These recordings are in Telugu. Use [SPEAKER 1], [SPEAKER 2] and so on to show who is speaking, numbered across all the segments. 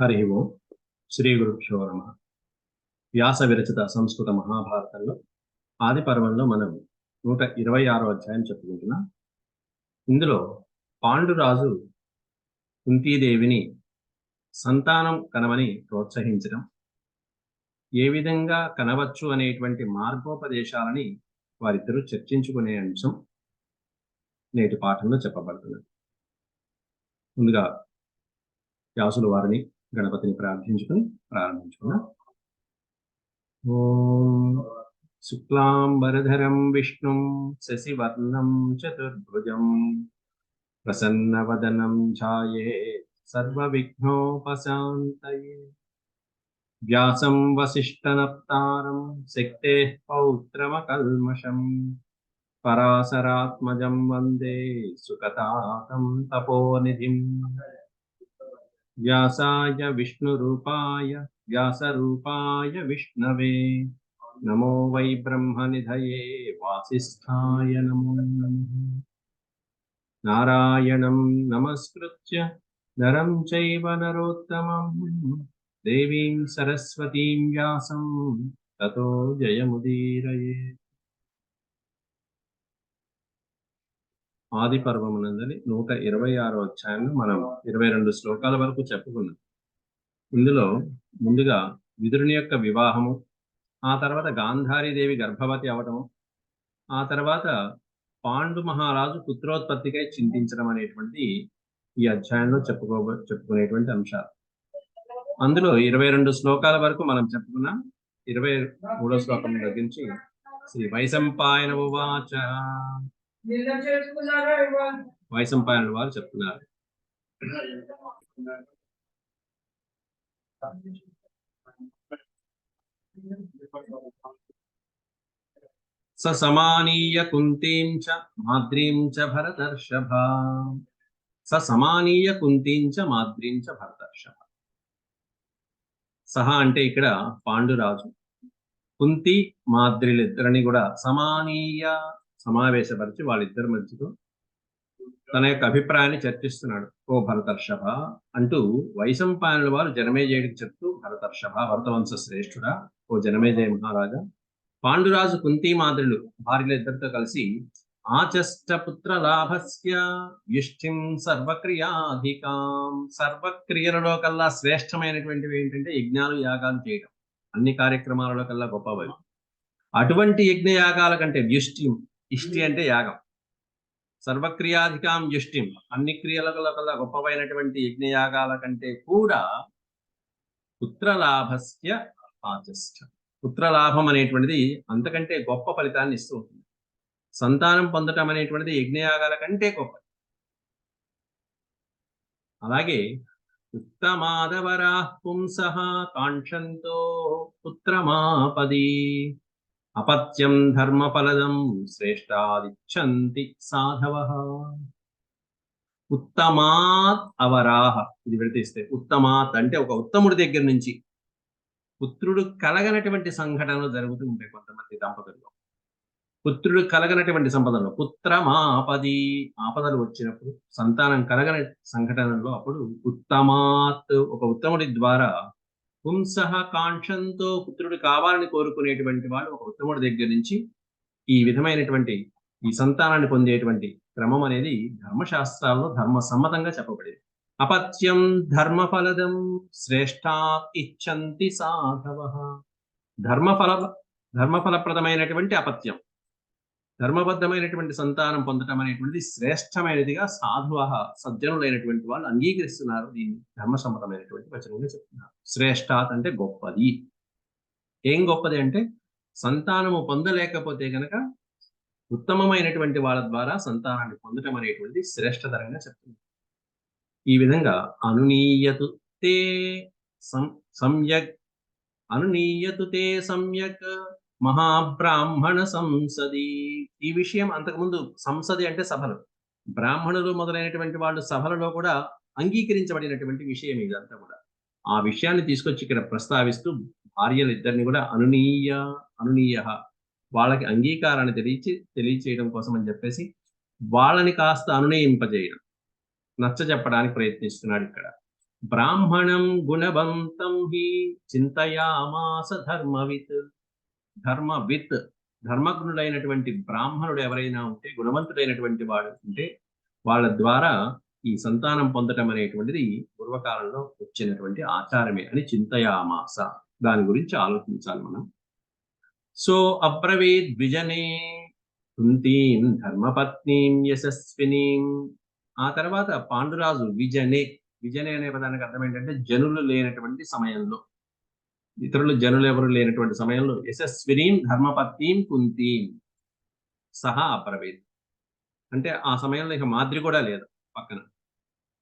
[SPEAKER 1] హరి ఓం శ్రీ గురుభ్యో నమః. వ్యాస విరచిత సంస్కృత మహాభారతంలో ఆది పర్వంలో మనం 126వ అధ్యాయం చెప్పుకుంటున్నాం. ఇందులో పాండురాజు కుంతీదేవిని సంతానం కనమని ప్రోత్సహించడం, ఏ విధంగా కనవచ్చు అనేటువంటి మార్గోపదేశాలని వారిద్దరూ చర్చించుకునే అంశం నేటి పాఠంలో చెప్పబడుతున్నది. ముందుగా వ్యాసులు వారిని గణపతిని ప్రార్థించుకుని ప్రారంభించుకున్నాం. ఓం శుక్లాంబరధరం విష్ణుం శశివర్ణం చతుర్భుజం ప్రసన్నవదనం ఛాయేత్ సర్వవిఘ్నోపశాంతయే. వ్యాసం వసిష్ఠనప్తారం శక్తేః పౌత్రమకల్మషం పరాశరాత్మజం వందే సుకతాతం తపోనిధిం. వ్యాసాయ విష్ణురూపాయ వ్యాసరూపాయ విష్ణవే నమో వై బ్రహ్మనిధయే వాసిష్ఠాయ నమో నమః. నారాయణం నమస్కృత్య నరం చైవ నరోత్తమం దేవీం సరస్వతీం వ్యాసం తతో జయముదీరయే. ఆది పర్వమునందని 126వ అధ్యాయంలో మనం 22 శ్లోకాల వరకు చెప్పుకున్నాం. ఇందులో ముందుగా విదురుని యొక్క వివాహము, ఆ తర్వాత గాంధారీదేవి గర్భవతి అవటము, ఆ తర్వాత పాండు మహారాజు పుత్రోత్పత్తికై చింతించడం అనేటువంటి ఈ అధ్యాయంలో చెప్పుకునేటువంటి అంశాలు. అందులో 22 శ్లోకాల వరకు మనం చెప్పుకున్నాం. 23వ శ్లోకం దగ్గర నుంచి శ్రీ వైశంపాయన ఉవాచ. వైశంపాయనుడు వారు చెప్తున్నారు. సమానీయ కుంతీం చ మాద్రీం చ భరతర్షభ. సమానీయ కుంతీం చ మాద్రీం చ భరతర్షభ. సహ అంటే ఇక్కడ పాండురాజు కుంతి మాద్రిలిద్దరిని కూడా సమానీయ సమావేశపరిచి వాళ్ళిద్దరి మధ్యలో తన యొక్క అభిప్రాయాన్ని చర్చిస్తున్నాడు. ఓ భరతర్షభ అంటూ వైశంపాయనుల వారు జనమేజయుడికి చెప్తూ, భరతర్షభ భరతవంశ శ్రేష్ఠుడా, ఓ జనమేజయ మహారాజా, పాండురాజు కుంతి మాద్రులు భార్యలిద్దరితో కలిసి ఆచష్టపుత్ర లాభస్య యుష్టిం సర్వక్రియాధికాం. సర్వక్రియలలో కల్లా శ్రేష్టమైనటువంటివి ఏంటంటే యజ్ఞాలు యాగాలు చేయడం. అన్ని కార్యక్రమాలలో కల్లా గొప్పవి. అటువంటి యజ్ఞ యాగాల కంటే వ్యుష్టిం, ఇష్టి అంటే యాగం, సర్వక్రియాధికాం యుష్టిం అన్ని క్రియల కల్లా గొప్పవైనటువంటి యజ్ఞయాగాల కంటే కూడా పుత్రలాభస్య ఆచష్ట. పుత్రలాభం అనేటువంటిది అంతకంటే గొప్ప ఫలితాన్ని ఇస్తూ ఉంటుంది. సంతానం పొందటం అనేటువంటిది యజ్ఞయాగాల కంటే గొప్ప. అలాగే ఉత్తమాదవరాః పుంసః కాంక్షంతో పుత్రమాపది అపత్యం ధర్మఫలదం శ్రేష్టాదిచ్చంతి సాధవః. ఉత్తమాత్ అవరాహ, ఇది విడతీస్తే ఉత్తమాత్ అంటే ఒక ఉత్తముడి దగ్గర నుంచి పుత్రుడు కలగనటువంటి సంఘటనలు జరుగుతూ ఉంటాయి కొంతమంది దంపతుల్లో. పుత్రుడు కలగనటువంటి సంపదలో పుత్రమాపది, ఆపదలు వచ్చినప్పుడు సంతానం కలగని సంఘటనలో అప్పుడు ఉత్తమాత్ ఒక ఉత్తముడి ద్వారా పుంసః కాంక్షంతో పుత్రుడు కావాలని కోరుకునేటువంటి వాడు ఒక ఉత్తముడి దగ్గర నుంచి ఈ విధమైనటువంటి ఈ సంతానాన్ని పొందేటువంటి క్రమం అనేది ధర్మశాస్త్రాల్లో ధర్మ సమ్మతంగా చెప్పబడేది. అపత్యం ధర్మఫలదం శ్రేష్టా ఇచ్చంతి సాధవః. ధర్మఫలప్రదమైనటువంటి అపత్యం, ధర్మబద్ధమైనటువంటి సంతానం పొందటం అనేటువంటిది శ్రేష్టమైనదిగా సాధువః సజ్జనులైనటువంటి వాళ్ళు అంగీకరిస్తున్నారు. దీన్ని ధర్మసమ్మతమైనటువంటి వచనంగా చెప్తున్నారు. శ్రేష్టాత్ అంటే గొప్పది. ఏం గొప్పది అంటే సంతానము పొందలేకపోతే గనక ఉత్తమమైనటువంటి వాళ్ళ ద్వారా సంతానాన్ని పొందటం అనేటువంటిది శ్రేష్టతరంగా చెప్తుంది. ఈ విధంగా అనునీయతు తే సమ్యక్ అనునీయతు తే సమ్యక్ మహాబ్రాహ్మణ సంసది. ఈ విషయం అంతకుముందు సంసది అంటే సభలు, బ్రాహ్మణులు మొదలైనటువంటి వాళ్ళు సభలలో కూడా అంగీకరించబడినటువంటి విషయం ఇదంతా కూడా. ఆ విషయాన్ని తీసుకొచ్చి ఇక్కడ ప్రస్తావిస్తూ భార్యలిద్దరిని కూడా అనునీయ వాళ్ళకి అంగీకారాన్ని తెలియచేయడం కోసం అని చెప్పేసి వాళ్ళని కాస్త అనునయింపజేయడం, నచ్చ చెప్పడానికి ప్రయత్నిస్తున్నాడు ఇక్కడ. బ్రాహ్మణం గుణవంతం హి చింతయామాస ధర్మవిత్. ధర్మవిత్, ధర్మజ్ఞుడైనటువంటి బ్రాహ్మణుడు ఎవరైనా ఉంటే, గుణవంతుడైనటువంటి వాడు ఉంటే, వాళ్ళ ద్వారా ఈ సంతానం పొందటం అనేటువంటిది పూర్వకాలంలో వచ్చినటువంటి ఆచారమే అని చింతయామాస. దాని గురించి ఆలోచించాలి మనం. సో అబ్రవీద్ ద్విజనే కుంతీం ధర్మపత్నీం యశస్వినీం. ఆ తర్వాత పాండురాజు విజనే, విజనే అనే పదానికి అర్థం ఏంటంటే జనులు లేనటువంటి సమయంలో, ఇతరులు జనులు ఎవరు లేనటువంటి సమయంలో యశస్వినీం ధర్మపత్నీం కుంతీం సహా అబ్రవీత్. అంటే ఆ సమయంలో ఇక మాద్రి కూడా లేదు పక్కన.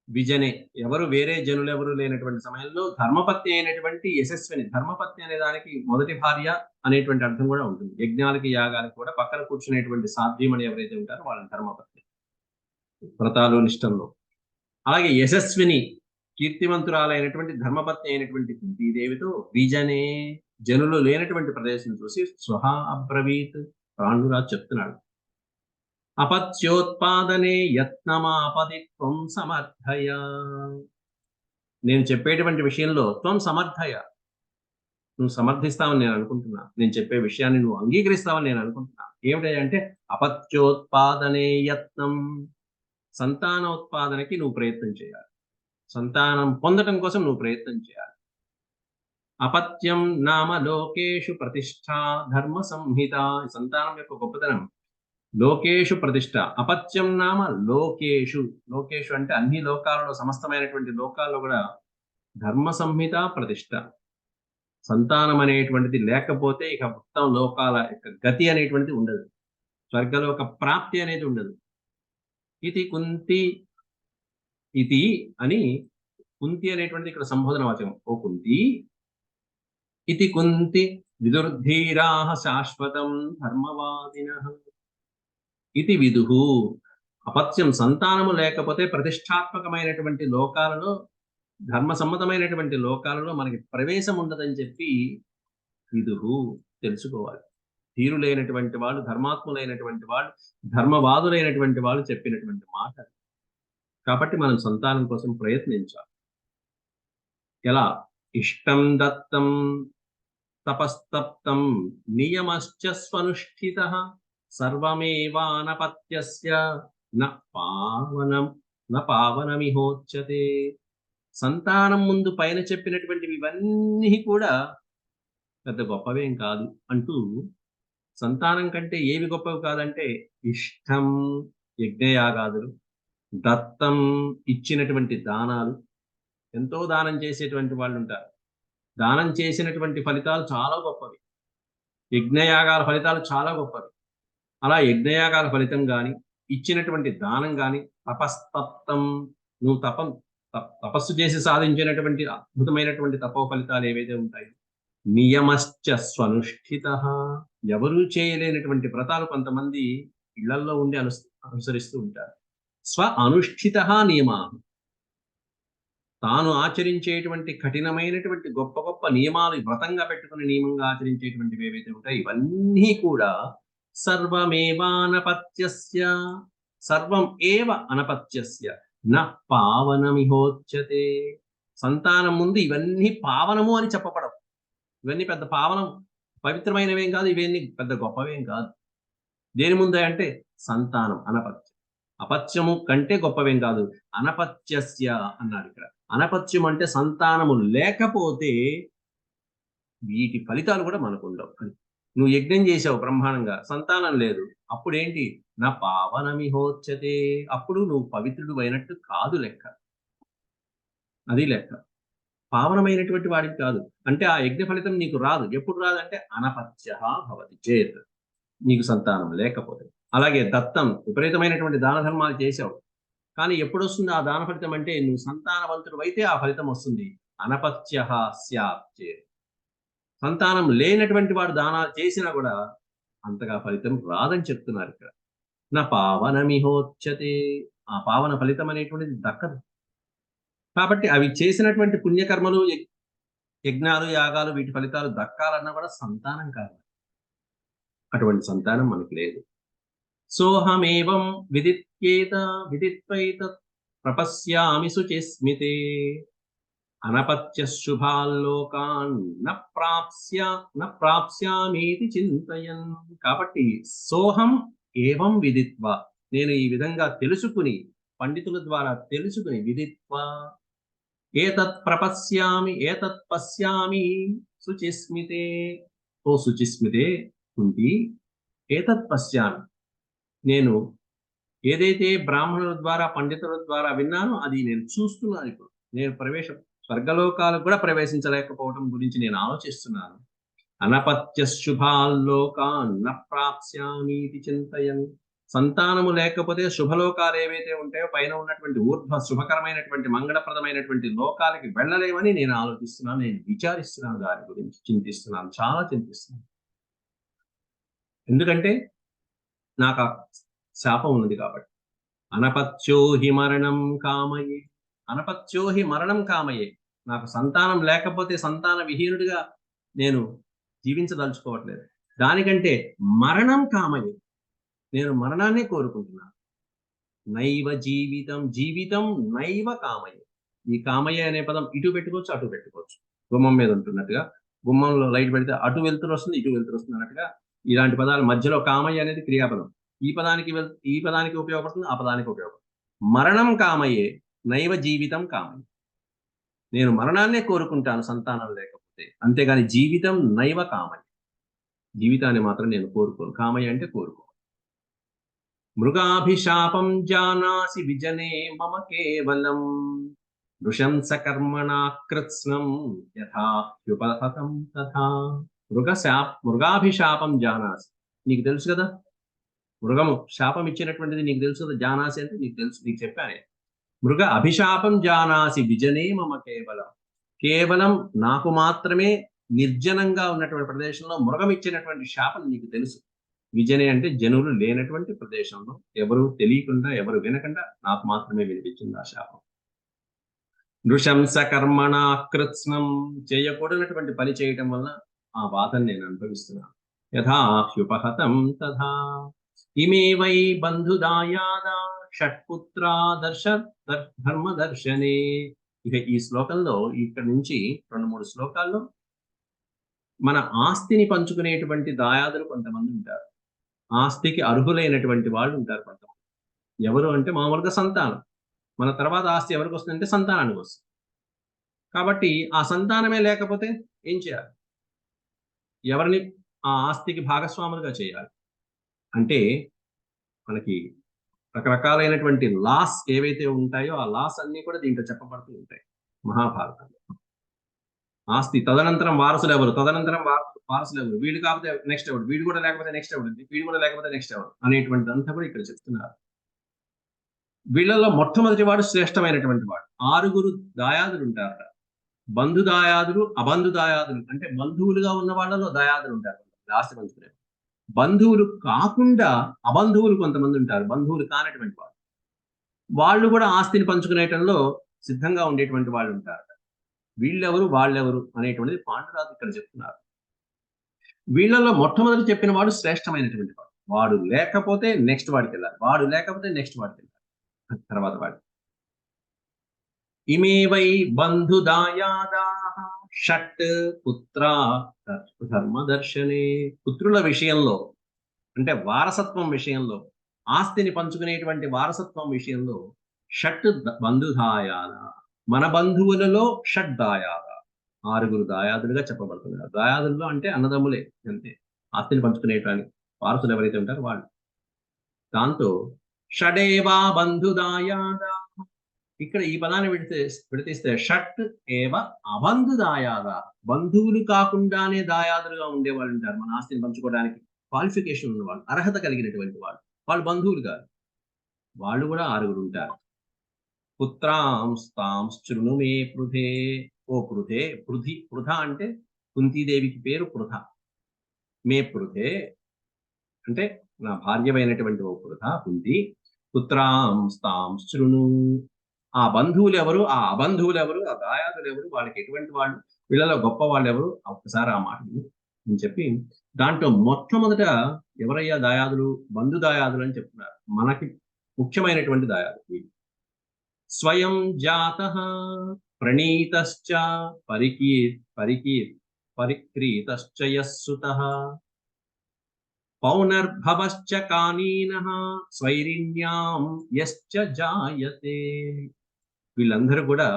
[SPEAKER 1] విజనే, ఎవరు వేరే జనులు ఎవరు లేనటువంటి సమయంలో ధర్మపత్ని అయినటువంటి యశస్విని. ధర్మపత్ని అనే దానికి మొదటి భార్య అనేటువంటి అర్థం కూడా ఉంటుంది. యజ్ఞాలకి యాగాలకి కూడా పక్కన కూర్చునేటువంటి సాధ్వీమణి ఎవరైతే ఉంటారో వాళ్ళని ధర్మపత్ని, వ్రతాలు నిష్టంలో. అలాగే యశస్విని, కీర్తివంతురాలైనటువంటి ధర్మపత్ని అయినటువంటి కుంతీదేవితో విజనే, జనులు లేనటువంటి ప్రదేశం చూసి స్వహా అబ్రవీత్, పాండురాజు చెప్తున్నాడు. అపత్యోత్పాదనే యత్నమాపది త్వం సమర్థయ. నేను చెప్పేటువంటి విషయంలో త్వం సమర్థయ, నువ్వు సమర్థిస్తావని నేను అనుకుంటున్నా. నేను చెప్పే విషయాన్ని నువ్వు అంగీకరిస్తావని నేను అనుకుంటున్నా. ఏమిటంటే అపత్యోత్పాదనే యత్నం, సంతానోత్పాదనకి నువ్వు ప్రయత్నం చేయాలి. సంతానం పొందటం కోసం నువ్వు ప్రయత్నం చేయాలి. అపత్యం నామ లోకేషు ప్రతిష్ఠ ధర్మ సంహిత. సంతానం యొక్క గొప్పతనం లోకేషు ప్రతిష్ట. అపత్యం నామ లోకేషు, లోకేషు అంటే అన్ని లోకాలలో, సమస్తమైనటువంటి లోకాల్లో కూడా ధర్మ సంహిత ప్రతిష్ట. సంతానం అనేటువంటిది లేకపోతే ఇక మొత్తం లోకాల యొక్క గతి అనేటువంటిది ఉండదు, స్వర్గలోక ప్రాప్తి అనేది ఉండదు. ఇది కుంతి, ఇది అని కుంతి అనేటువంటిది ఇక్కడ సంబోధన వాచకం. ఓ కుంతి, ఇది కుంతి విదుర్ధీరాః శాశ్వతం ధర్మవాదినః. ఇది విదుహు. అపత్యం, సంతానము లేకపోతే ప్రతిష్టాత్మకమైనటువంటి లోకాలలో, ధర్మసమ్మతమైనటువంటి లోకాలలో మనకి ప్రవేశం ఉండదని చెప్పి విదుహు తెలుసుకోవాలి. ధీరులైనటువంటి వాళ్ళు, ధర్మాత్ములైనటువంటి వాళ్ళు, ధర్మవాదులైనటువంటి వాళ్ళు చెప్పినటువంటి మాట. కాబట్టి మనం సంతానం కోసం ప్రయత్నించాలి. ఎలా? ఇష్టం దత్తం తపస్తప్తం నియమశ్చ స్వనుష్ఠితః సర్వమేవానపత్యస్య న పావనం న పావనమిహోచ్యతే. సంతానం ముందు పైన చెప్పినటువంటివి ఇవన్నీ కూడా పెద్ద గొప్పవేం కాదు అంటూ, సంతానం కంటే ఏవి గొప్పవి కాదంటే ఇష్టం, యజ్ఞయాగాదులు, దత్తం ఇచ్చినటువంటి దానాలు. ఎంతో దానం చేసేటువంటి వాళ్ళు ఉంటారు, దానం చేసినటువంటి ఫలితాలు చాలా గొప్పవి. యజ్ఞయాగాల ఫలితాలు చాలా గొప్పవి. అలా యజ్ఞయాగాల ఫలితం కానీ, ఇచ్చినటువంటి దానం కానీ, తపస్తప్తం, నువ్వు తపస్సు చేసి సాధించినటువంటి అద్భుతమైనటువంటి తపో ఫలితాలు ఏవైతే ఉంటాయి. నియమశ్చ స్వనుష్ఠితః, ఎవరూ చేయలేనటువంటి వ్రతాలు కొంతమంది ఇళ్లల్లో ఉండి అనుసరిస్తూ ఉంటారు. స్వ అనుష్ఠితః నియమా, తాను ఆచరించేటువంటి కఠినమైనటువంటి గొప్ప గొప్ప నియమాలు వ్రతంగా పెట్టుకుని నియమంగా ఆచరించేటువంటివి ఏవైతే ఉంటాయి, ఇవన్నీ కూడా సర్వమేవానపత్యస్య, సర్వం ఏవ అనపత్యస్య న పావనమిహోచ్యతే. సంతానం ముందు ఇవన్నీ పావనము అని చెప్పబడవు. ఇవన్నీ పెద్ద పావనం, పవిత్రమైనవేం కాదు, ఇవన్నీ పెద్ద గొప్పవేం కాదు. దేని ముందే అంటే సంతానం, అనపత్యం. అపత్యము కంటే గొప్పవేం కాదు. అనపత్యస్య అన్నాడు ఇక్కడ. అనపత్యం అంటే సంతానము లేకపోతే వీటి ఫలితాలు కూడా మనకు ఉండవు. నువ్వు యజ్ఞం చేసావు బ్రహ్మాండంగా, సంతానం లేదు, అప్పుడేంటి? నా పావనమిహోచ్యతే, అప్పుడు నువ్వు పవిత్రుడు అయినట్టు కాదు లెక్క. అది లెక్క. పావనమైనటువంటి వాడికి కాదు. అంటే ఆ యజ్ఞ ఫలితం నీకు రాదు. ఎప్పుడు రాదంటే అనపత్య భవతి చేత్, నీకు సంతానం లేకపోతే. అలాగే దత్తం, విపరీతమైనటువంటి దాన ధర్మాలు చేశావు, కానీ ఎప్పుడు వస్తుంది ఆ దాన ఫలితం అంటే నువ్వు సంతానవంతుడు అయితే ఆ ఫలితం వస్తుంది. అనపత్య స్యాత్ చేత్, సంతానం లేనటువంటి వాడు దానాలు చేసినా కూడా అంతగా ఫలితం రాదని చెప్తున్నారు ఇక్కడ. నా పావనమిహోచ్యతే, ఆ పావన ఫలితం అనేటువంటిది దక్కదు. కాబట్టి అవి చేసినటువంటి పుణ్యకర్మలు, యజ్ఞాలు, యాగాలు, వీటి ఫలితాలు దక్కాలన్నా కూడా సంతానం కావాలి. అటువంటి సంతానం మనకు లేదు. సోహమేవం విదిత్యేత విదిత్వైత ప్రపశ్యామి శుచిస్మితే. అనపత్య శుభాల్లోకాన్ న ప్రాప్స్యామీతి చింతయన్. కాబట్టి సోహం ఏవం విదిత్వ, నేను ఈ విధంగా తెలుసుకుని, పండితుల ద్వారా తెలుసుకుని, విదిత్వ ఏతత్ ప్రపశ్యామి ఏతత్ పశ్యామి శుచిస్మితే. ఓ శుచిస్మితే కుంతి, ఏతత్ పశ్యామి, నేను ఏదైతే బ్రాహ్మణుల ద్వారా పండితుల ద్వారా విన్నానో అది నేను చూస్తున్నాను. ఇప్పుడు నేను స్వర్గలోకాలకు కూడా ప్రవేశించలేకపోవడం గురించి నేను ఆలోచిస్తున్నాను. అనపత్య శుభాల్లోకాన్ న ప్రాప్స్యామీతి చింతయన్. సంతానము లేకపోతే శుభలోకాలు ఏవైతే ఉంటాయో పైన ఉన్నటువంటి ఊర్ధ్వ శుభకరమైనటువంటి మంగళప్రదమైనటువంటి లోకాలకి వెళ్ళలేమని నేను ఆలోచిస్తున్నాను, నేను విచారిస్తున్నాను, దాని గురించి చింతిస్తున్నాను, చాలా చింతిస్తున్నాను. ఎందుకంటే నాకు ఆ శాపం ఉన్నది కాబట్టి. అనపత్యోహి మరణం కామయే, అనపత్యోహి మరణం కామయే, నాకు సంతానం లేకపోతే సంతాన విహీనుడిగా నేను జీవించదలుచుకోవట్లేదు. దానికంటే మరణం కామయే, నేను మరణాన్నే కోరుకుంటున్నాను. నైవ జీవితం జీవితం నైవ కామయే. ఈ కామయ్య అనే పదం ఇటు పెట్టుకోవచ్చు, అటు పెట్టుకోవచ్చు. గుమ్మం మీద ఉంటున్నట్టుగా, గుమ్మంలో లైట్ పెడితే అటు వెళ్తురు వస్తుంది, ఇటు వెళ్తురు వస్తుంది అన్నట్టుగా ఇలాంటి పదాలు మధ్యలో కామయ్య అనేది క్రియాపదం. ఈ పదానికి ఉపయోగపడుతుంది, ఆ పదానికి ఉపయోగపడుతుంది. మరణం కామయ్యే, నైవ జీవితం కామయ్యే. నేను మరణాన్నే కోరుకుంటాను సంతానం లేకపోతే, అంతేగాని జీవితం నైవ కామయ్య, జీవితాన్ని మాత్రం నేను కోరుకోను. కామయ్య అంటే కోరుకో. మృగాభిశాపం జానాసి విజనే మమ కేవలం నృశంసకర్మణా కృత్స్నం యథా హ్యుపహతం తథా. మృగాభిశాపం జానాసి, నీకు తెలుసు కదా, మృగము శాపం ఇచ్చినటువంటిది నీకు తెలుసు కదా. జానాసి అంటే నీకు తెలుసు, నీకు చెప్పాను. మృగ అభిశాపం జానాసి విజనే మమ కేవలం, కేవలం నాకు మాత్రమే నిర్జనంగా ఉన్నటువంటి ప్రదేశంలో మృగం ఇచ్చినటువంటి శాపం నీకు తెలుసు. విజనే అంటే జనులు లేనటువంటి ప్రదేశంలో, ఎవరు తెలియకుండా, ఎవరు వినకుండా నాకు మాత్రమే వినిపించింది ఆ శాపం. నృశంస కర్మణ కృత్స్నం, చేయకూడనటువంటి పని చేయటం వల్ల ఆ బాధను నేను అనుభవిస్తున్నాను. యథా హ్యుపహతం తథా. ఇమే వై బంధుదాయాదా షట్పుత్రా ధర్మదర్శనే. ఇక ఈ శ్లోకంలో, ఇక్కడ నుంచి 2-3 శ్లోకాల్లో మన ఆస్తిని పంచుకునేటువంటి దాయాదులు కొంతమంది ఉంటారు. ఆస్తికి అర్హులైనటువంటి వాళ్ళు ఉంటారు కొంతమంది. ఎవరు అంటే మామూలుగా సంతానం. మన తర్వాత ఆస్తి ఎవరికి వస్తుందంటే సంతానానికి వస్తుంది. కాబట్టి ఆ సంతానమే లేకపోతే ఏం చేయాలి? ఎవరిని ఆ ఆస్తికి భాగస్వాములుగా చేయాలి? అంటే మనకి రకరకాలైనటువంటి లాస్ ఏవైతే ఉంటాయో ఆ లాస్ అన్నీ కూడా దీంట్లో చెప్పబడుతూ ఉంటాయి మహాభారతంలో. ఆస్తి తదనంతరం వారసులు ఎవరు, తదనంతరం వారసులు ఎవరు, వీడు కాకపోతే నెక్స్ట్ ఎవరు, వీడు కూడా లేకపోతే నెక్స్ట్ ఎవరు, వీడు కూడా లేకపోతే నెక్స్ట్ ఎవరు అనేటువంటి అంతా కూడా ఇక్కడ చెప్తున్నారు. వీళ్ళలో మొట్టమొదటి వాడు శ్రేష్టమైనటువంటి వాడు. 6 దాయాదులు ఉంటారట. బంధు దాయాదులు, అబంధు దాయాదులు, అంటే బంధువులుగా ఉన్న వాళ్ళలో దాయాదులు ఉంటారు, ఆస్తి పంచుకునే. బంధువులు కాకుండా అబంధువులు కొంతమంది ఉంటారు, బంధువులు కానటువంటి వాళ్ళు. వాళ్ళు కూడా ఆస్తిని పంచుకునేటంలో సిద్ధంగా ఉండేటువంటి వాళ్ళు ఉంటారు. వీళ్ళెవరు వాళ్ళెవరు అనేటువంటిది పాండురాజు ఇక్కడ చెప్తున్నారు. వీళ్ళలో మొట్టమొదటి చెప్పిన వాడు శ్రేష్టమైనటువంటి వాడు. వాడు లేకపోతే నెక్స్ట్ వాడికి వెళ్ళాలి, వాడు లేకపోతే నెక్స్ట్ వాడికి వెళ్ళాలి, తర్వాత వాడు. ఇమే వై బంధుదాయాదా షట్ పుత్రా ధర్మదర్శనే. పుత్రుల విషయంలో, అంటే వారసత్వం విషయంలో, ఆస్తిని పంచుకునేటువంటి వారసత్వం విషయంలో షట్ బంధుదాయాద, మన బంధువులలో షట్ దాయాద, 6 దాయాదులుగా చెప్పబడుతున్నారు. దాయాదుల్లో అంటే అన్నదమ్ములే అంతే, ఆస్తిని పంచుకునేటానికి వారసులు ఎవరైతే ఉంటారో వాళ్ళు. దాంతో షడేవా బంధుదాయాద, ఇక్కడ ఈ పదాన్ని విడతీస్తే షట్ ఏవ అబంధుదాయాద, బంధువులు కాకుండానే దాయాదులుగా ఉండేవాళ్ళు ఉంటారు. మన ఆస్తిని పంచుకోవడానికి క్వాలిఫికేషన్ ఉన్నవాళ్ళు, అర్హత కలిగినటువంటి వాళ్ళు, వాళ్ళు బంధువులు కాదు. వాళ్ళు కూడా 6 ఉంటారు. పుత్రాంస్తాంశృణు మే పృథే. ఓ పృథే, పృథ అంటే కుంతీదేవికి పేరు పృథ. మే పృథే అంటే నా భార్యమైనటువంటి ఓ పృథ కుంతి. పుత్రాంస్తాంశృణు, ఆ బంధువులు ఎవరు, ఆ అబంధువులు ఎవరు, ఆ దాయాదులు ఎవరు, వాళ్ళకి ఎటువంటి వాళ్ళు, వీళ్ళలో గొప్ప వాళ్ళు ఎవరు, ఒక్కసారి ఆ మాట అని చెప్పి దాంట్లో మొట్టమొదట ఎవరయ్యా దాయాదులు, బంధు దాయాదులు అని చెప్తున్నారు. మనకి ముఖ్యమైనటువంటి దాయాదులు. స్వయం జాత ప్రణీతశ్చ పరిక్రీతశ్చ యస్సుతః పౌనర్భవశ్చ కానీనః స్వైరిణ్యాం యశ్చ జాయతే. వీళ్ళందరూ కూడా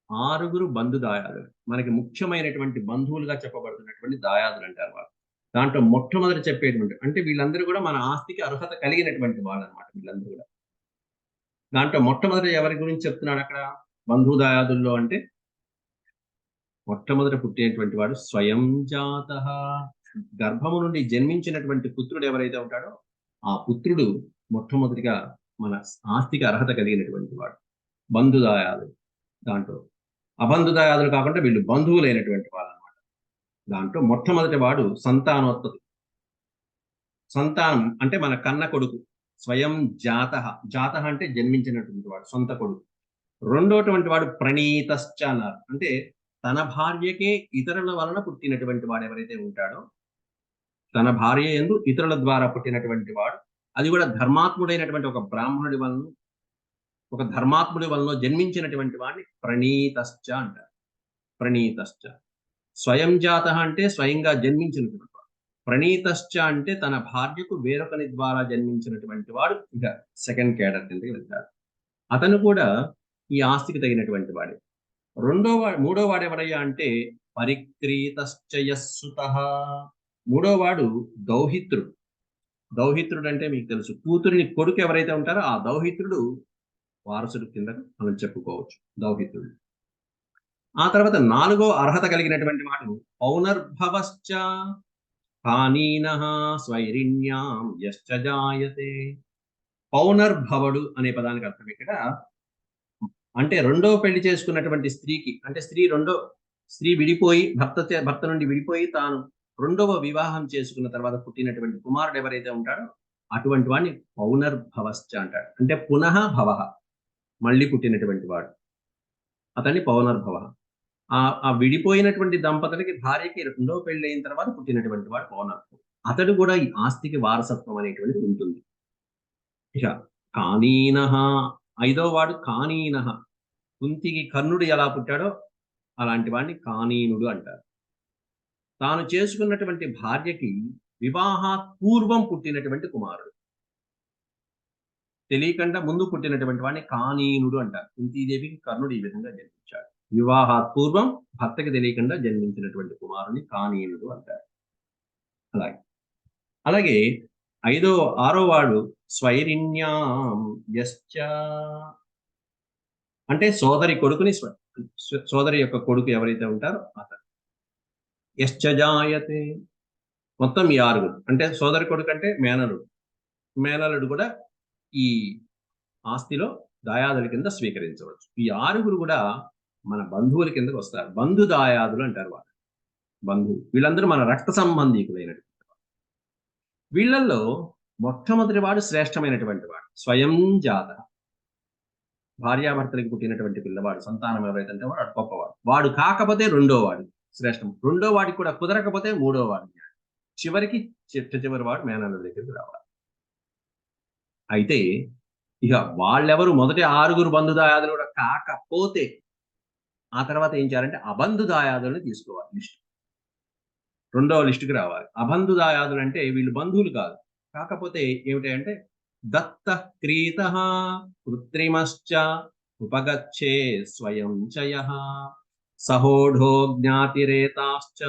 [SPEAKER 1] 6 బంధు దాయాదులు, మనకి ముఖ్యమైనటువంటి బంధువులుగా చెప్పబడుతున్నటువంటి దాయాదులు అంటారు వాళ్ళు. దాంట్లో మొట్టమొదటి చెప్పేటువంటి అంటే వీళ్ళందరూ కూడా మన ఆస్తికి అర్హత కలిగినటువంటి వాళ్ళు అనమాట. వీళ్ళందరూ కూడా దాంట్లో మొట్టమొదటి ఎవరి గురించి చెప్తున్నాడు అక్కడ బంధు దాయాదుల్లో అంటే మొట్టమొదట పుట్టినటువంటి వాడు స్వయం జాత, గర్భము నుండి జన్మించినటువంటి పుత్రుడు ఎవరైతే ఉంటాడో ఆ పుత్రుడు మొట్టమొదటిగా మన ఆస్తికి అర్హత కలిగినటువంటి వాడు బంధుదాయాదులు. దాంట్లో అబంధుదాయాదులు కాకుండా వీళ్ళు బంధువులైనటువంటి వాళ్ళు అనమాట. దాంట్లో మొట్టమొదటి వాడు సంతానోత్పత్తి. సంతానం అంటే మన కన్న కొడుకు, స్వయం జాత. జాత అంటే జన్మించినటువంటి వాడు, సొంత కొడుకు. రెండోటువంటి వాడు ప్రణీతశ్చ అన్నారు, అంటే తన భార్యకే ఇతరుల వలన పుట్టినటువంటి వాడు ఎవరైతే ఉంటాడో, తన భార్య యందు ఇతరుల ద్వారా పుట్టినటువంటి వాడు, అది కూడా ధర్మాత్ముడైనటువంటి ఒక బ్రాహ్మణుడి వలన, ఒక ధర్మాత్ముడి వలన జన్మించినటువంటి వాడిని ప్రణీతశ్చ అంటారు. ప్రణీతశ్చ. స్వయం జాత అంటే స్వయంగా జన్మించినటువంటి వాడు. ప్రణీతశ్చ అంటే తన భార్యకు వేరొకని ద్వారా జన్మించినటువంటి వాడు ఇక సెకండ్ కేడర్ కిందకి వెళ్తాడు. అతను కూడా ఈ ఆస్తికి తగినటువంటి వాడే. మూడో వాడు ఎవరయ్యా అంటే పరిక్రీతశ్చ యస్సుతః. మూడో వాడు దౌహిత్రుడు. దౌహిత్రుడు అంటే మీకు తెలుసు, కూతురిని కొడుకు ఎవరైతే ఉంటారో ఆ దౌహిత్రుడు వారసుడు కింద మనం చెప్పుకోవచ్చు, దౌహిత్రుడు. ఆ తర్వాత 4వ అర్హత కలిగినటువంటి వాడు పౌనర్భవశ్చ కానీనః స్వైరిణ్యాం యశ్చ జాయతే. పౌనర్భవుడు అనే పదానికి అర్థం ఇక్కడ అంటే రెండో పెళ్లి చేసుకున్నటువంటి స్త్రీకి, అంటే స్త్రీ విడిపోయి భర్త నుండి విడిపోయి తాను రెండవ వివాహం చేసుకున్న తర్వాత పుట్టినటువంటి కుమారుడు ఎవరైతే ఉంటాడో అటువంటి వాడిని పౌనర్భవశ్చ అంటాడు. అంటే పునః భవ, మళ్ళీ పుట్టినటువంటి వాడు, అతన్ని పౌనర్భవ. ఆ విడిపోయినటువంటి దంపతులకి భార్యకి రెండవ పెళ్లి అయిన తర్వాత పుట్టినటువంటి వాడు పౌనర్భవ. అతడు కూడా ఈ ఆస్తికి వారసత్వం అనేటువంటిది ఉంటుంది. ఇక కానీనః, 5వ వాడు కానీనః. కుంతికి కర్ణుడు ఎలా పుట్టాడో అలాంటి వాడిని కానీనుడు అంటారు. తాను చేసుకున్నటువంటి భార్యకి వివాహాత్ పూర్వం పుట్టినటువంటి కుమారుడు, తెలియకుండా ముందు పుట్టినటువంటి వాడిని కానీనుడు అంటారు. కుంతీదేవికి కర్ణుడు ఈ విధంగా జన్మించాడు. వివాహాత్ పూర్వం భర్తకి తెలియకుండా జన్మించినటువంటి కుమారుని కానీనుడు అంటారు. అలాగే 6వ వాడు స్వైరిణ్యాం యశ్చ, అంటే సోదరి కొడుకుని, సోదరి యొక్క కొడుకు ఎవరైతే ఉంటారో అతను. యశ్చ జాయతే. మొత్తం ఈ 6, అంటే సోదరి కొడుకు అంటే మేనలుడు. మేనలుడు కూడా ఈ ఆస్తిలో దాయాదుల కింద స్వీకరించవచ్చు. ఈ 6 కూడా మన బంధువుల కిందకు వస్తారు. బంధు దాయాదులు అంటారు వాళ్ళు. బంధువు వీళ్ళందరూ మన రక్త సంబంధీకులైనటువంటి. వీళ్ళల్లో మొట్టమొదటి వాడు శ్రేష్టమైనటువంటి వాడు స్వయం జాత. భార్యాభర్తలకు పుట్టినటువంటి పిల్లవాడు, సంతానం ఎవరైతే అంటే వాడు గొప్పవాడు. వాడు కాకపోతే రెండో వాడు శ్రేష్టం. రెండో వాడికి కూడా కుదరకపోతే మూడో వాడు, చివరికి చివరి వాడు మేనల్లుడి దగ్గరికి రావాలి. అయితే ఇక వాళ్ళెవరు మొదటి 6 బంధుదాయాదులు కూడా కాకపోతే ఆ తర్వాత ఏం చేయాలంటే అబంధుదాయాదులను తీసుకోవాలి. లిస్ట్ రెండవ లిస్టుకి రావాలి. అబంధుదాయాదులు అంటే వీళ్ళు బంధువులు కాదు, కాకపోతే ఏమిటంటే దత్త క్రీత కృత్రిమశ్చ ఉపగచ్చే స్వయం చయః సహోఢో జ్ఞాతిరేతాశ్చ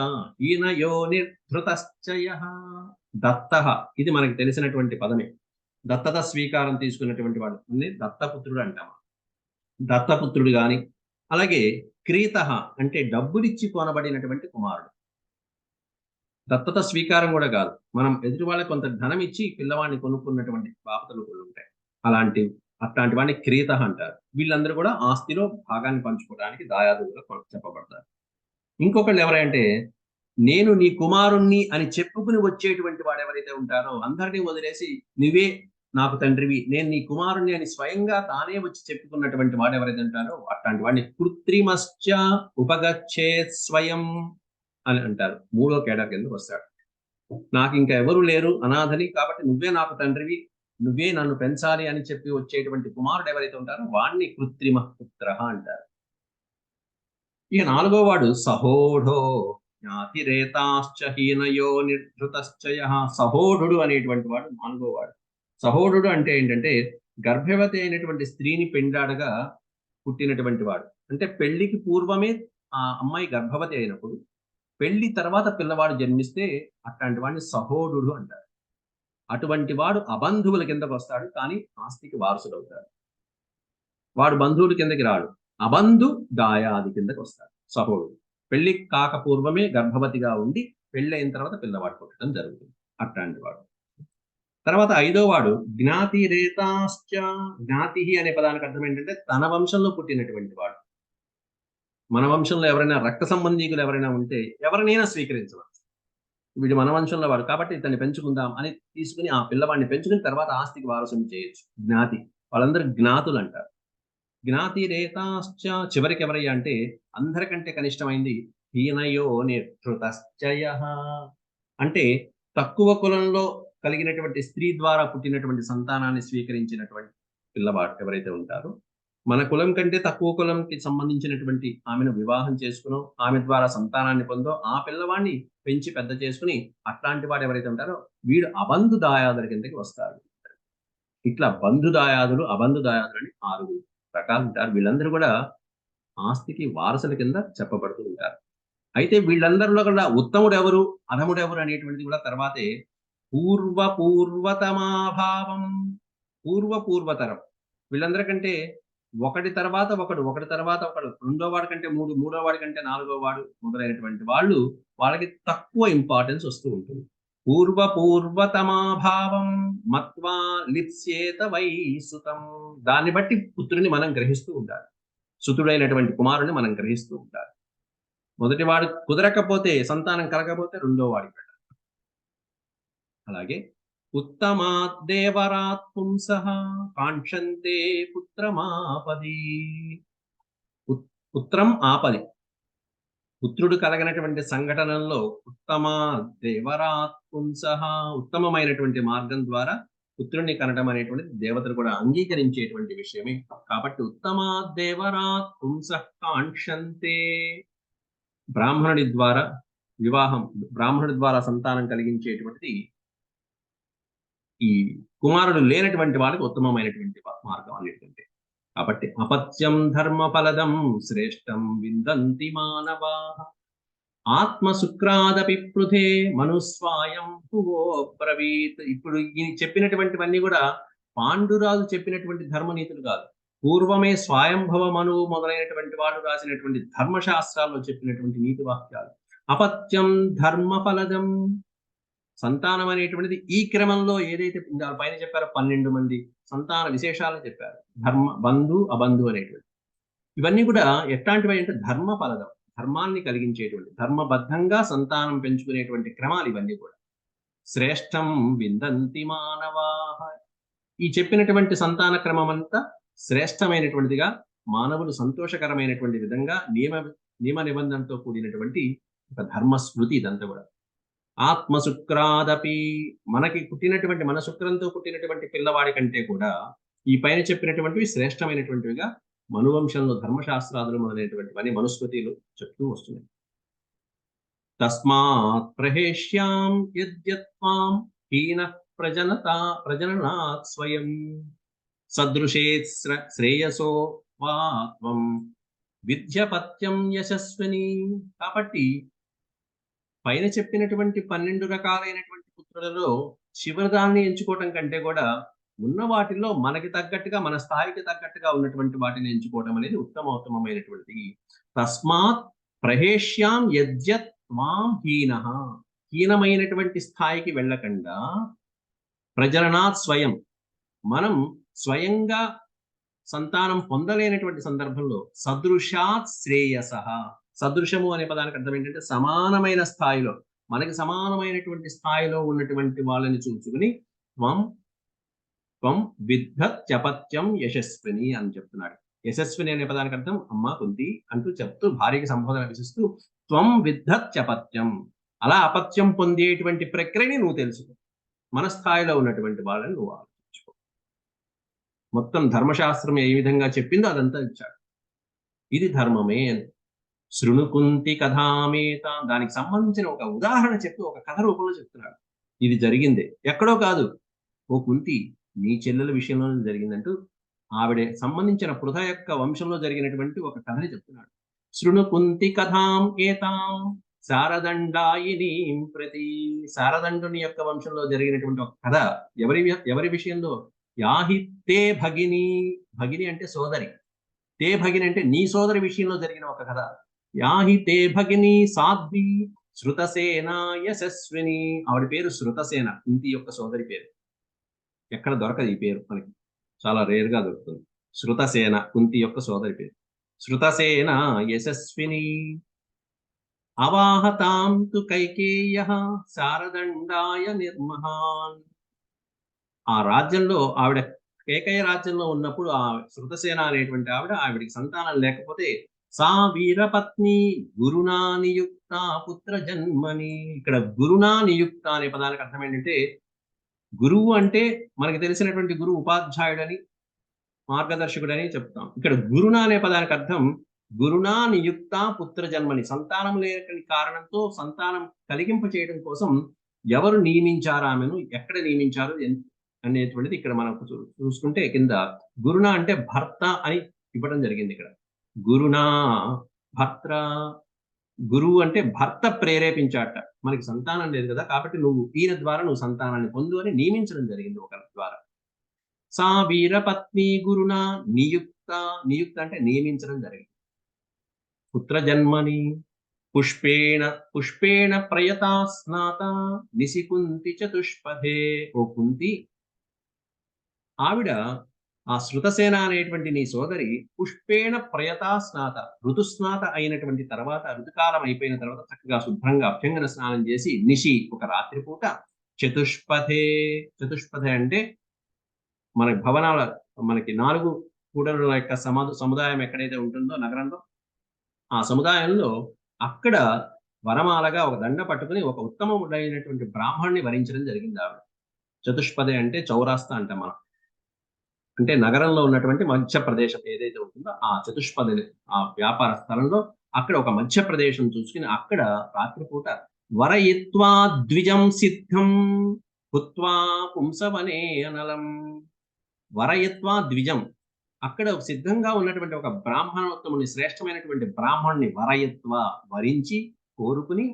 [SPEAKER 1] హీనయో నిర్ధృతశ్చయః. దత్త, ఇది మనకి తెలిసినటువంటి పదమే. దత్తత స్వీకారం తీసుకున్నటువంటి వాడు దత్తపుత్రుడు అంటాం. దత్తపుత్రుడు గాని, అలాగే క్రీత అంటే డబ్బులిచ్చి కొనబడినటువంటి కుమారుడు. దత్తత స్వీకారం కూడా కాదు, మనం ఎదుటి వాళ్ళకి కొంత ధనం ఇచ్చి పిల్లవాడిని కొనుక్కున్నటువంటి బాపతలు కూడా ఉంటాయి. అట్లాంటి వాడిని క్రీత అంటారు. వీళ్ళందరూ కూడా ఆస్తిలో భాగాన్ని పంచుకోవడానికి దాయాదులుగా చెప్పబడతారు. ఇంకొకళ్ళు ఎవరంటే నేను నీ కుమారుణ్ణి అని చెప్పుకుని వచ్చేటువంటి వాడు ఎవరైతే ఉంటారో అందరినీ వదిలేసి నువ్వే నాకు తండ్రివి, నేను నీ కుమారుణ్ణి అని స్వయంగా తానే వచ్చి చెప్పుకున్నటువంటి వాడు ఎవరైతే ఉంటారో అట్లాంటి వాడిని కృత్రిమశ్చ ఉపగచ్చే స్వయం అని అంటారు. 3వ కేడర్ కిందకు వస్తాడు. నాకు ఇంకా ఎవరు లేరు, అనాథని, కాబట్టి నువ్వే నాకు తండ్రివి, నువ్వే నన్ను పెంచాలి అని చెప్పి వచ్చేటువంటి కుమారుడు ఎవరైతే ఉంటారో వాడిని కృత్రిమ పుత్ర అంటారు. ఇక నాలుగో వాడు సహోఢో జ్ఞాతిరేతాశ్చ హీనయో నిర్ధృతశ్చయ. సహోఢుడు అనేటువంటి వాడు నాలుగో వాడు. సహోఢుడు అంటే ఏంటంటే గర్భవతి అయినటువంటి స్త్రీని పెండాడగా పుట్టినటువంటి వాడు. అంటే పెళ్లికి పూర్వమే ఆ అమ్మాయి గర్భవతి అయినప్పుడు పెళ్లి తర్వాత పిల్లవాడు జన్మిస్తే అట్లాంటి వాడిని సహోఢుడు అంటారు. అటువంటి వాడు అబంధువుల కిందకు వస్తాడు, కానీ ఆస్తికి వారసుడవుతాడు. వాడు బంధువుల కిందకి రాడు, అబంధు దాయాది కిందకి వస్తాడు సహోడు. పెళ్లి కాక పూర్వమే గర్భవతిగా ఉండి పెళ్లి అయిన తర్వాత పిల్లవాడు పుట్టడం జరుగుతుంది అట్లాంటి వాడు. తర్వాత ఐదో వాడు జ్ఞాతి రేతాశ్చ. జ్ఞాతి అనే పదానికి అర్థం ఏంటంటే తన వంశంలో పుట్టినటువంటి వాడు. మన వంశంలో ఎవరైనా రక్త సంబంధీకులు ఎవరైనా ఉంటే ఎవరినైనా స్వీకరించవచ్చు. వీడు మన వంశంలో వాడు కాబట్టి ఇతన్ని పెంచుకుందాం అని తీసుకుని ఆ పిల్లవాడిని పెంచుకుని తర్వాత ఆస్తికి వారసుని చేయొచ్చు. జ్ఞాతి, వాళ్ళందరూ జ్ఞాతులు అంటారు. జ్ఞాతి రేతాశ్చ. చివరికి ఎవరయ్యా అంటే అందరికంటే కనిష్టమైంది హీనయో నిర్ధృతశ్చయ. అంటే తక్కువ కులంలో కలిగినటువంటి స్త్రీ ద్వారా పుట్టినటువంటి సంతానాన్ని స్వీకరించినటువంటి పిల్లవాడు ఎవరైతే ఉంటారో, మన కులం కంటే తక్కువ కులంకి సంబంధించినటువంటి ఆమెను వివాహం చేసుకునో ఆమె ద్వారా సంతానాన్ని పొందో ఆ పిల్లవాడిని పెంచి పెద్ద చేసుకుని అట్లాంటి వాడు ఎవరైతే ఉంటారో వీడు అబంధు దాయాదుల కిందకి వస్తాడు. ఇట్లా బంధు దాయాదులు అబంధు దాయాదులు అని 6 రకాలు ఉంటారు. వీళ్ళందరూ కూడా ఆస్తికి వారసుల కింద చెప్పబడుతూ ఉంటారు. అయితే వీళ్ళందరిలో కూడా ఉత్తముడు ఎవరు, అధముడు ఎవరు అనేటువంటిది కూడా తర్వాతే. పూర్వతమాభావం. పూర్వతరం. వీళ్ళందరికంటే ఒకటి తర్వాత ఒకడు, ఒకటి తర్వాత ఒకడు, రెండో వాడి కంటే మూడు, మూడో వాడి కంటే నాలుగో వాడు మొదలైనటువంటి వాళ్ళు వాళ్ళకి తక్కువ ఇంపార్టెన్స్ వస్తూ ఉంటుంది. పూర్వతమాభావం మత్వా లిప్స్యేత వై సుతం. దాన్ని బట్టి పుత్రుని మనం గ్రహిస్తూ ఉండాలి. సుతుడైనటువంటి కుమారుని మనం గ్రహిస్తూ ఉండాలి. మొదటి వాడు కుదరకపోతే, సంతానం కలగకపోతే రెండో వాడికి వెళ్ళాలి. అలాగే ఉత్తమాత్ దేవరాత్ పుంసః కాంక్షంతే పుత్రమాపది. పుత్రం ఆపది. పుత్రుడు కలగనటువంటి సంఘటనల్లో ఉత్తమ దేవరాత్ పుంసః, ఉత్తమమైనటువంటి మార్గం ద్వారా పుత్రుడిని కనటం అనేటువంటిది దేవతలు కూడా అంగీకరించేటువంటి విషయమే. కాబట్టి ఉత్తమా దేవరాత్ పుంసః కాంక్షంతే. బ్రాహ్మణుడి ద్వారా వివాహం, బ్రాహ్మణుడి ద్వారా సంతానం కలిగించేటువంటిది ఈ కుమారుడు లేనటువంటి వాళ్ళకి ఉత్తమమైనటువంటి మార్గం అన్నిటికంటే. కాబట్టి అపత్యం ధర్మఫలదం శ్రేష్టం విందంతి మానవా ఆత్మశుక్రాదపి పృథే మనుస్వాయం భువో బ్రవీత్. ఇప్పుడు ఈ చెప్పినటువంటివన్నీ కూడా పాండురాజు చెప్పినటువంటి ధర్మనీతులు కాదు. పూర్వమే స్వయంభవ మనువు మొదలైనటువంటి వాడు రాసినటువంటి ధర్మశాస్త్రాల్లో చెప్పినటువంటి నీతి వాక్యాలు. అపత్యం ధర్మఫలదం. సంతానం అనేటువంటిది ఈ క్రమంలో ఏదైతే పైన చెప్పారో 12 మంది సంతాన విశేషాలు చెప్పారు. బంధు అబంధు అనేటువంటి ఇవన్నీ కూడా ఎట్లాంటివి అంటే ధర్మఫలదం, ధర్మాన్ని కలిగించేటువంటి, ధర్మబద్ధంగా సంతానం పెంచుకునేటువంటి క్రమాలు ఇవన్నీ కూడా. శ్రేష్టం విందంతి మానవా. ఈ చెప్పినటువంటి సంతాన క్రమం అంతా శ్రేష్టమైనటువంటిదిగా, మానవులు సంతోషకరమైనటువంటి విధంగా నియమ నిబంధనతో కూడినటువంటి ఒక ధర్మస్మృతి ఇదంతా కూడా. ఆత్మశుక్రాదపి. మనకి పుట్టినటువంటి మన శుక్రంతో పుట్టినటువంటి పిల్లవాడి కంటే కూడా ఈ పైన చెప్పినటువంటివి శ్రేష్టమైనటువంటివిగా మనువంశంలో ధర్మశాస్త్రాదులు మొదలైనటువంటివన్నీ మనుస్మృతిలు చెప్తూ వస్తున్నాయి. తస్మాత్ ప్రహేష్యాం యద్యత్వాం హీన ప్రజననాత్ స్వయం సదృశేత్ శ్రేయసో వా త్వం విద్యపత్యం యశస్విని. కాబట్టి పైన చెప్పినటువంటి 12 రకాలైనటువంటి పుత్రులలో చివరిదాన్ని ఎంచుకోవటం కంటే కూడా ఉన్న వాటిల్లో మనకి తగ్గట్టుగా, మన స్థాయికి తగ్గట్టుగా ఉన్నటువంటి వాటిని ఎంచుకోవడం అనేది ఉత్తమమైనటువంటిది. తస్మాత్ ప్రహేష్యాం యద్యత్ త్వాం హీనః. హీనమైనటువంటి స్థాయికి వెళ్ళకుండా ప్రజననాత్ స్వయం, మనం స్వయంగా సంతానం పొందలేనటువంటి సందర్భంలో సదృశాత్ శ్రేయసః. సదృశము అనే పదానికి అర్థం ఏంటంటే సమానమైన స్థాయిలో, మనకి సమానమైనటువంటి స్థాయిలో ఉన్నటువంటి వాళ్ళని చూసుకుని త్వం విద్ధత్యపత్యం యశస్విని అని చెప్తున్నాడు. యశస్విని అనే పదానికి అర్థం అమ్మ కుంతి అంటూ చెప్తూ భార్యకి సంబోధన విశిస్తూ త్వం విద్ధత్యపత్యం. అలా అపత్యం పొందేటువంటి ప్రక్రియని నువ్వు తెలుసుకో, మన స్థాయిలో ఉన్నటువంటి వాళ్ళని నువ్వు ఆలోచించుకో. మొత్తం ధర్మశాస్త్రం ఏ విధంగా చెప్పిందో అదంతా ఇచ్చాడు. ఇది ధర్మమే అని. శృణుకుంతి కథామేత, దానికి సంబంధించిన ఒక ఉదాహరణ చెప్పి ఒక కథ రూపంలో చెప్తున్నాడు. ఇది జరిగిందే, ఎక్కడో కాదు, ఓ కుంతి నీ చెల్లెల విషయంలోనే జరిగిందంటూ ఆవిడ సంబంధించిన పృథ యొక్క వంశంలో జరిగినటువంటి ఒక కథని చెప్తున్నాడు. శృణుకుంతి కథాం ఏతాం శారదండాయినీం ప్రతి, శారదండుని యొక్క వంశంలో జరిగినటువంటి ఒక కథ. ఎవరి విషయంలో? యాహి తే భగిని, భగిని అంటే సోదరి, తే భగిని అంటే నీ సోదరి విషయంలో జరిగిన ఒక కథ. యాహి తే భగిని సాధ్వి శృతసేన యశస్విని, ఆవిడ పేరు శృతసేన, కుంతి యొక్క సోదరి పేరు. ఎక్కడ దొరకదు ఈ పేరు మనకి, చాలా రేర్ గా దొరుకుతుంది. శృతసేన కుంతి యొక్క సోదరి పేరు. శృతసేన యశస్విని అవాహతాం తు కైకేయః శారదండాయ నిర్మహాన్. ఆ రాజ్యంలో ఆవిడ, కేకయ రాజ్యంలో ఉన్నప్పుడు ఆ శృతసేన అనేటువంటి ఆవిడికి సంతానం లేకపోతే సా వీరపత్ని గురునా నియుక్త పుత్ర జన్మని. ఇక్కడ గురునా నియుక్త అనే పదానికి అర్థం ఏంటంటే, గురువు అంటే మనకి తెలిసినటువంటి గురువు ఉపాధ్యాయుడని, మార్గదర్శకుడని చెప్తాం. ఇక్కడ గురునా అనే పదానికి అర్థం గురునా నియుక్త పుత్ర జన్మని, సంతానం లేని కారణంతో సంతానం కలిగింప చేయడం కోసం ఎవరు నియమించారు ఆమెను, ఎక్కడ నియమించారు అనేటువంటిది ఇక్కడ మనం చూసుకుంటే కింద గురునా అంటే భర్త అని ఇవ్వడం జరిగింది. ఇక్కడ గురునా భర్త, గురువు అంటే భర్త ప్రేరేపించాట, మనకి సంతానం లేదు కదా కాబట్టి ఈయన ద్వారా నువ్వు సంతానాన్ని పొందు అని నియమించడం జరిగింది ఒకరి ద్వారా. సా వీరపత్ని గురునా నియుక్త, నియుక్త అంటే నియమించడం జరిగింది. పుత్ర జన్మని పుష్పేణ పుష్పేణ ప్రయతా స్నాత నిశికుంతి చతుష్పథే. ఓ కుంతి, ఆవిడ ఆ శృతసేన అనేటువంటి నీ సోదరి పుష్పేణ ప్రయతా స్నాత, ఋతుస్నాత అయినటువంటి తర్వాత, ఋతుకాలం అయిపోయిన తర్వాత చక్కగా శుభ్రంగా అభ్యంగన స్నానం చేసి నిశి ఒక రాత్రిపూట చతుష్పథే, చతుష్పథే అంటే మన భవనాల, మనకి 4 కూడల యొక్క సముదాయం ఎక్కడైతే ఉంటుందో నగరంలో, ఆ సముదాయంలో అక్కడ వరమాలగా ఒక దండ పట్టుకుని ఒక ఉత్తమమైనటువంటి బ్రాహ్మణ్ణి వరించడం జరిగింది ఆవిడ. చతుష్పదే అంటే చౌరాస్తా అంటే మనం, అంటే నగరంలో ఉన్నటువంటి మధ్య ప్రదేశం ఏదైతే ఉంటుందో ఆ చతుష్పది, ఆ వ్యాపార స్థలంలో అక్కడ ఒక మధ్య ప్రదేశం చూసుకుని అక్కడ రాత్రిపూట వరయిత్వా ద్విజం సిద్ధం హుత్వా పుంసవనే అనలం. వరయిత్వా ద్విజం, అక్కడ సిద్ధంగా ఉన్నటువంటి ఒక బ్రాహ్మణోత్తముని, శ్రేష్టమైనటువంటి బ్రాహ్మణ్ణి వరయత్వ వరించి కోరుకుని,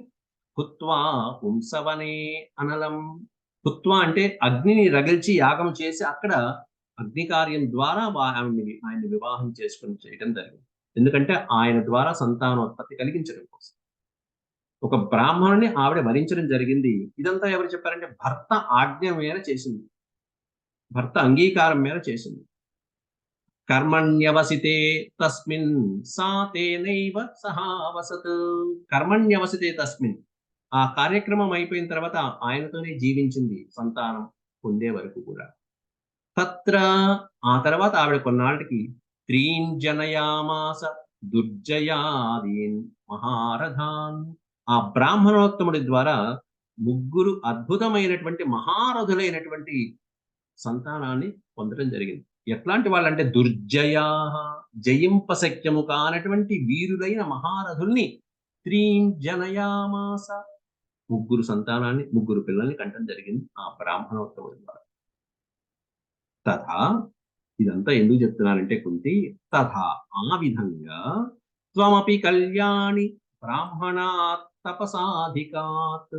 [SPEAKER 1] హుత్వా పుంసవనే అనలం. హుత్వా అంటే అగ్నిని రగిల్చి యాగం చేసి అక్కడ అగ్ని కార్యం ద్వారా ఆయన్ని వివాహం చేసుకుని చేయడం జరిగింది. ఎందుకంటే ఆయన ద్వారా సంతానోత్పత్తి కలిగించడం కోసం ఒక బ్రాహ్మణుని ఆవిడ వరించడం జరిగింది. ఇదంతా ఎవరు చెప్పారంటే భర్త ఆజ్ఞ మేర చేసింది, భర్త అంగీకారం మేర చేసింది. కర్మణ్యవసితే తస్మిన్ సా తేనైవ సహావసత్. కర్మణ్యవసితే తస్మిన్, ఆ కార్యక్రమం అయిపోయిన తర్వాత ఆయనతోనే జీవించింది సంతానం పొందే వరకు కూడా. తత్ర, ఆ తర్వాత ఆవిడ కొన్నాళ్ళకి త్రీన్ జనయామాస దుర్జయాదీన్ మహారథాన్, ఆ బ్రాహ్మణోత్తముడి ద్వారా 3 అద్భుతమైనటువంటి మహారథులైనటువంటి సంతానాన్ని పొందడం జరిగింది. ఎట్లాంటి వాళ్ళంటే దుర్జయా, జయింపశక్యము కానటువంటి వీరులైన మహారథుల్ని త్రీన్ జనయామాస, 3 సంతానాన్ని, 3 పిల్లల్ని కంటం జరిగింది ఆ బ్రాహ్మణోత్తముడి ద్వారా. తథా, ఇదంతా ఎందుకు చెప్తున్నానంటే కుంతి, తథా ఆ విధంగా త్వమపి కళ్యాణి బ్రాహ్మణాత్ తపసాధికాత్,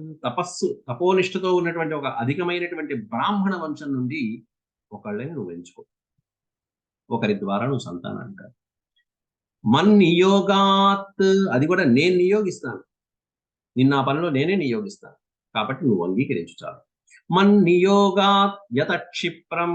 [SPEAKER 1] తపోనిష్టతో ఉన్నటువంటి ఒక అధికమైనటువంటి బ్రాహ్మణ వంశం నుండి ఒకళ్ళని నువ్వు ఎంచుకో, ఒకరి ద్వారా నువ్వు సంతానం అంటారు. మన్నియోగాత్, అది కూడా నేను నియోగిస్తాను, నిన్న ఆ పనిలో నేనే నియోగిస్తాను కాబట్టి నువ్వు అంగీకరించు చాలు. మన్నియోగాత్ యత క్షిప్రం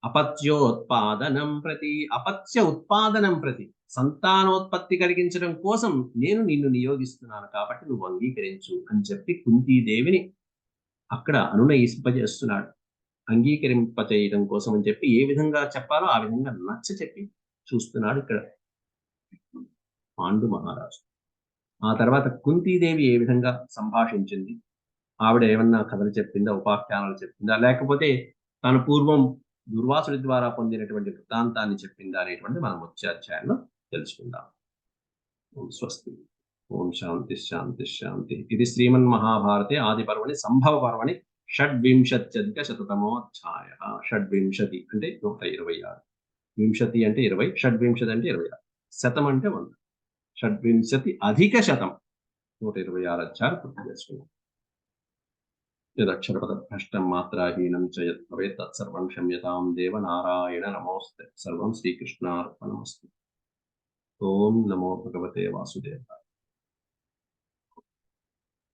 [SPEAKER 1] అపత్యోత్పాదనం ప్రతి, అపత్య ఉత్పాదనం ప్రతి, సంతానోత్పత్తి కలిగించడం కోసం నేను నిన్ను నియోగిస్తున్నాను కాబట్టి నువ్వు అంగీకరించు అని చెప్పి కుంతీదేవిని అక్కడ అనునయింపజేస్తున్నాడు. అంగీకరింపచేయడం కోసం అని చెప్పి ఏ విధంగా చెప్పాలో ఆ విధంగా నచ్చ చెప్పి చూస్తున్నాడు ఇక్కడ పాండు మహారాజు. ఆ తర్వాత కుంతీదేవి ఏ విధంగా సంభాషించింది, ఆవిడ ఏమన్నా కథలు చెప్పిందా, ఉపాఖ్యానాలు చెప్పిందా, లేకపోతే తను పూర్వం దుర్వాసుడి ద్వారా పొందినటువంటి వృత్తాంతాన్ని చెప్పిందా అనేటువంటి మనం వచ్చే అధ్యాయంలో తెలుసుకుందాం. ఓం స్వస్తి. ఓం శాంతి శాంతి శాంతి. ఇది శ్రీమన్మహాభారతే ఆదిపర్వణి సంభవ పర్వణి షడ్వింశత్యధికశతతమోऽధ్యాయ. షడ్వింశతి అంటే 126, వింశతి అంటే 20, షడ్వింశతి అంటే 26, శతం అంటే 100, షడ్వింశతి అధిక శతం 126 అధ్యాయాలు పూర్తి చేసుకున్నాం. యదక్షరపదభ్రష్టం మాత్రాహీనం చ యత్ భవేత్ తత్సర్వం క్షమ్యతాం దేవ నారాయణ నమోస్తే. సర్వం శ్రీకృష్ణార్పణమస్తు. ఓం నమో భగవతే వాసుదేవాయ.